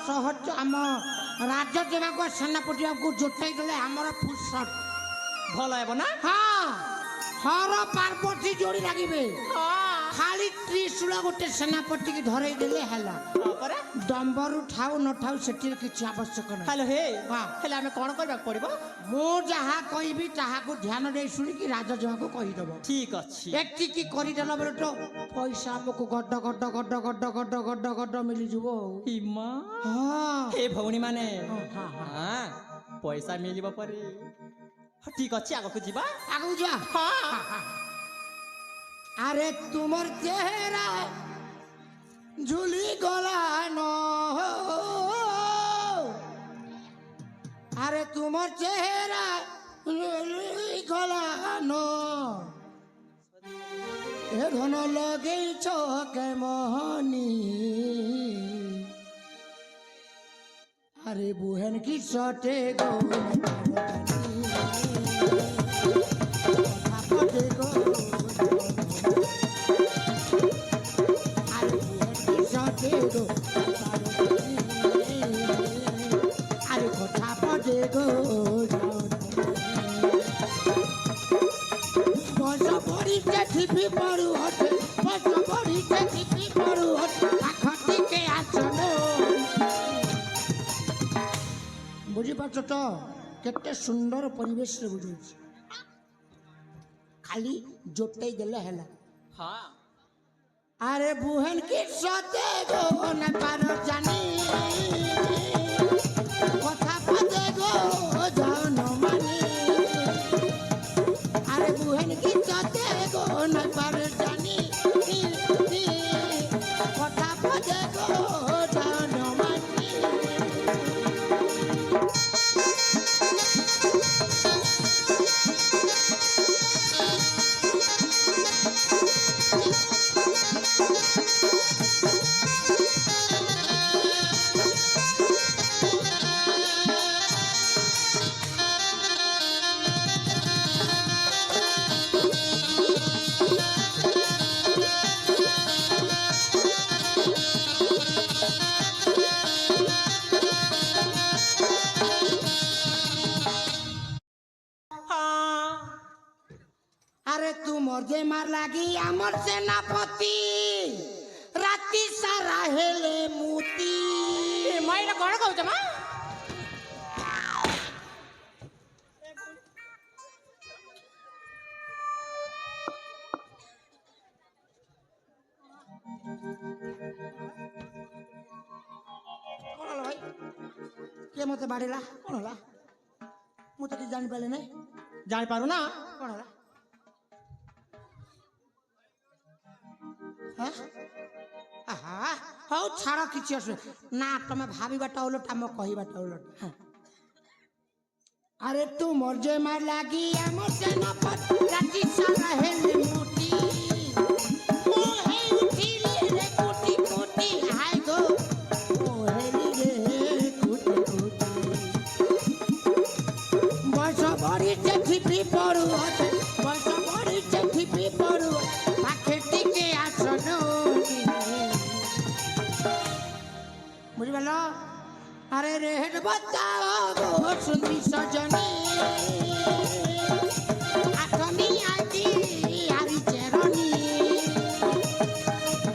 सहज आम राज जगह सेनापति को जोटे देले हमर फुर्सत भल है ना। हाँ हर पार्वती जोड़ी लगे खाली त्रिशूल गोटे सेनापति की धरई देले हला डंबरू ठाऊ न ठाऊ सेठी किछि आवश्यक नहीं। हेलो हे हाँ हेले हमें कोन करबा पड़िबो मो जहा कहबी ताहा को ध्यान दे सुनी कि राजा जहा को कहि दबो ठीक अछि एटी की करि देला बेले तो पैसा हमको गड्ड गड्ड गड्ड गड्ड गड्ड गड्ड गड्ड मिली जबो हिमा। हां हे भौणी माने हां हां पैसा मिलिबो परे ठीक अछि आगो को जीवा आगु जा। हां अरे तुमर चेहरा झुली गला नो अरे तुमर चेहरा झुली गला नो ए धन लगे के मोहनी अरे बुहन की सटे गो अरे कोठा पजे गो बस बड़ी ठिपी पड़ू हटे बस बड़ी ठिपी पड़ू हटे आखटी के आसन बुझी पाछ तो केते सुंदर परिवेश रे बुझी खाली जोटे देले हला। हां अरे बुहन की सते गो न पारो जानी कथा पदे गो जान मानी अरे बुहन की सते गो न पारो जानी कथा पदे गो जान मानी अरे तुमर जे मार लागी आमर सेनापति राति सारा हेले मुती मैंने कोन कहू जमा कोन भाई के मते बाड़ीला कोन होला मु तो जानि पाले नै जान पारू ना कोन होला हाँ आहा हौ छाड़ किछि असु ना तमे भाभी बाटा उलट हम कहि बाटा उलट हाँ। अरे तू मोर जे मार लागी हमर सेनापति राति सारा हेले मोटी ओ हे उठिले रे कोटी कोटी हाय गो ओ हेली रे कोटी कोटी बस बड़ी चिट्ठी पड़ू हटे बस बड़ी चिट्ठी पड़ू पाखे टिके आसन बुझिपाल अरे रेट बताओ गो सुंदरी सजनी आठनी आती हरी चेरनी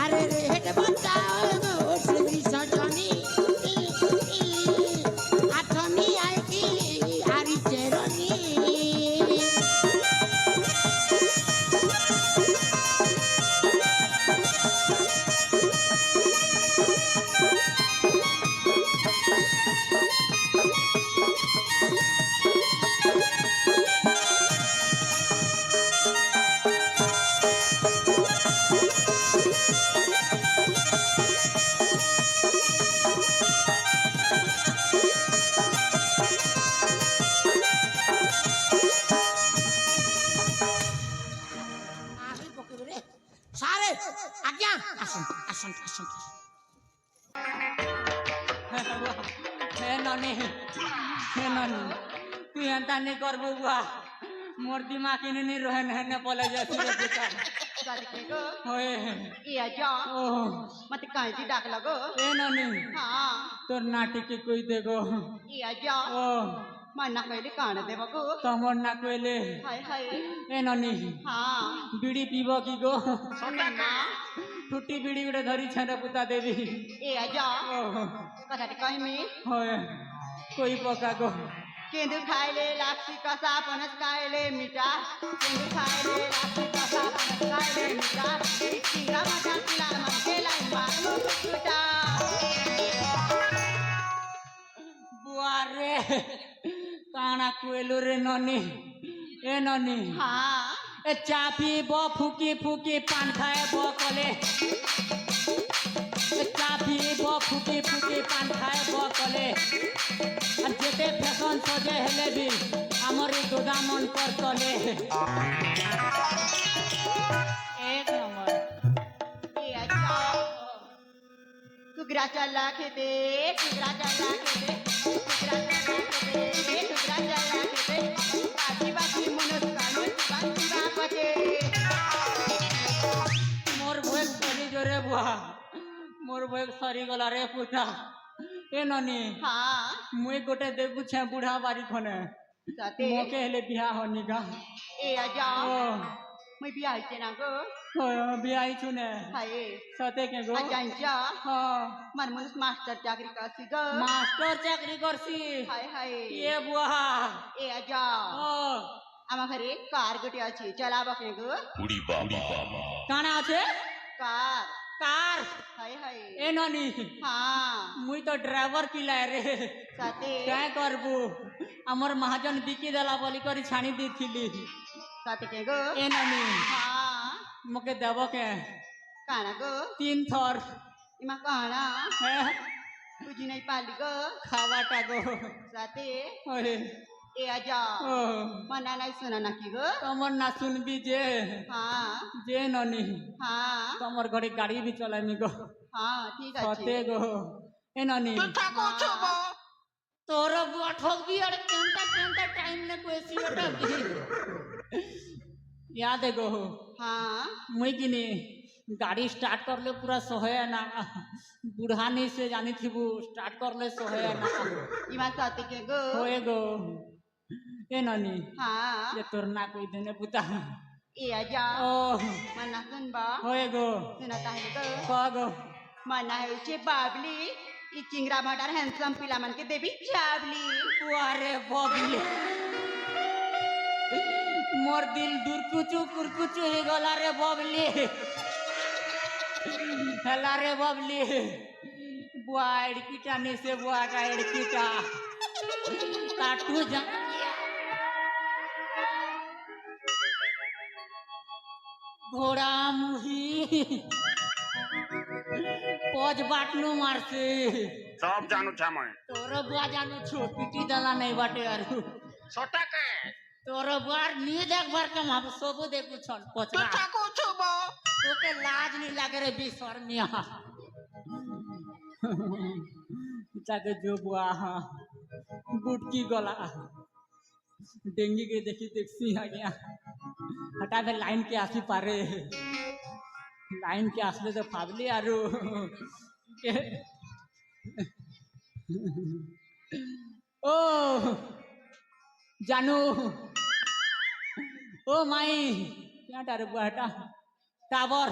अरे रेट बताओ गो सुंदरी सजनी आठनी आती हरी चेरनी सारे आज्ञा आसन आसन आसन हे नानी तू एंता नहीं कर बुआ मोर दिमाग इने नहीं रहे ने पले जैसे साथे गो होए इया जा ओ मत काजी डाक लगो ए ननी हाँ तोर नाटी के कोई देगो इया जा ओ मना कहले कान देबो गो तमर ना कोइले हाय हाय ए ननी हाँ बीड़ी पीबो की गो ना टूटी बीड़ी गुड़े धरी छाना पुता देवी इया जा ओ कथा कहीं में होए कोई पका गो केंदु खाइले लापसी कसा पनस खाइले मिठा केंदु खाइले लापसी कसा पनस खाइले मिठा चिंगा मचा पिला मन खेलाई मारो छुटा बुआरे काना कोइलो रे ननी ए ननी हाँ ए चापी बो फुकी फुकी पान खाए बो कले ए चापी बो फुकी फुकी पान खाए बो कले আর যেতে ফ্যাশন সজে হেলে বি আমারই গোদা মন কর তলে এক নম্বর ये अच्छा कुगरा चला खेते कुगरा चला खेते कुगरा चला खेते कुगरा चला खेते बाजी बाजी मनोज कानून बाजी बापते মোর বয়েক সরি জোরে বুয়া মোর বয়েক সরি গলা রে পুতা এ ননি हाँ মুই গোটে দেখুছে বুড়া বাড়ি খনে साथे মোকে হেলে বিয়া হনি গা ए आजा ও मैं भी आई थे ना गो বিয়া আইছু নে हाय সতে কে গো आजा आजा হ্যাঁ मन मनुष्य मास्टर चाकरी का सिगो মাস্টার চাকরি করছি हाय हाय এ বুয়া ए आजा ও आमा घरे कार गोटे अच्छी चला बकने गो কানা আছে कार কার हाय हाय এ ননি हाँ মুই তো ড্রাইভার কিলায় রে साथे কাই করবু আমার মহাজন বিকি দেলা বলি করে ছানি দিছিলি साथे के गो এ ননি हाँ মোকে দেব কে काना गो 3 থর इमा काना হ্যাঁ तुझी नहीं पाली गो খাওয়াটা গো साथे ওরে ए आजा ও मना नहीं सुना ना की गो তোমার না শুনবি যে हाँ যে ননি हाँ তোমার ঘরে গাড়ি বি চলাইমি গো हाँ ठीक সতে আছে গো এ ননি তোর বুয়া ঠকবি আর কেনটা কেনটা টাইম নে কইছি ওটা याद है गो हाँ मुई किनी गाड़ी स्टार्ट कर ले पूरा सोहे ना बुढ़ानी से जानी थी वो स्टार्ट कर ले सोहे ना इमा साथे के गो होए गो ए ननी हाँ ये तोर ना कोई देने पुता ए आजा ओ मना सुन बा होए गो सुना ताहे गो क गो मना है उचे बाबली ई चिंगरा भाटार हैंडसम पिला मन के देवी चावली अरे बबली मोर दिल दुरकुचु कुरकुचु ही गला रे बबली हेला रे बबली बुआ एड़कीटा नहीं से बुआ का एड़कीटा काटू जा घोड़ा मुही पज बाटलू मारसे सब जानू छा मैं तोर बुआ जानू छो पिटी दला नहीं बाटे अरु छोटा के तोर बुआ नी देख भर के हम सब देखू छन पचरा ठाको छबो तोके लाज नहीं लागे रे बेशर्मिया जाके जो बुआ गुटकी गला डेंगी के देखी देखसी आ गया हटा दे लाइन के आसी पारे लाइन के आसले तो फाबली आरु ओ जानू ओ माई क्या डारे बुआ हटा टावर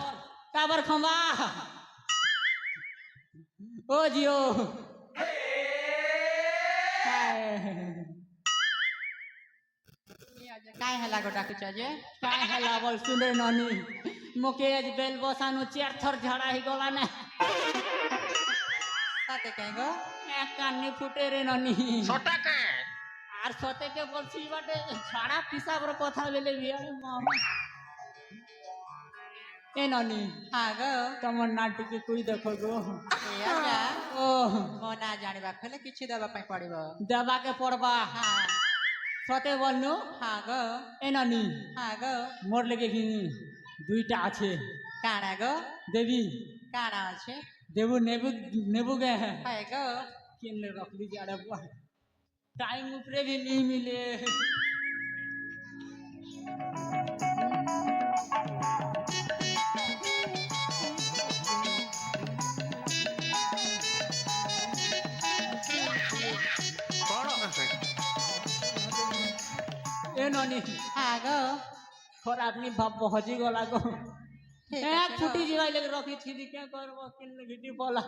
टावर खंबा ओ जियो काय हला गोटा कुछ जे काय हला बोल सुने नानी मोके आज बेल बसानु चार थर झड़ा ही गला ने साथे के गो एक कानी फुटे रे नानी छोटा के আর সতে কে বলছি বাটে ছাড়া পিসাবর কথা বেলে বিয়ার মামা এ নানি हाँ गो তোমার নাটকে কই দেখো গো ए आजा ও मो ना जानिबा खले किछि देबा पई पड़िबो দেবাকে পড়বা हाँ সতে বলনু हाँ गो এ নানি हाँ गो মোর লেগে কি দুইটা আছে काना गो দেবী काना আছে দেবু নেবু নেবু গে हाय गो किन रख लीजिए अरे बुआ टाइम ऊपरे भी नहीं मिले এ ননি আগো থর আপনি ভাব হজি গলা গো ঠিক এক আছে ছুটি যাই লাগে রখি থিলি কে করব কিন লাগি বলা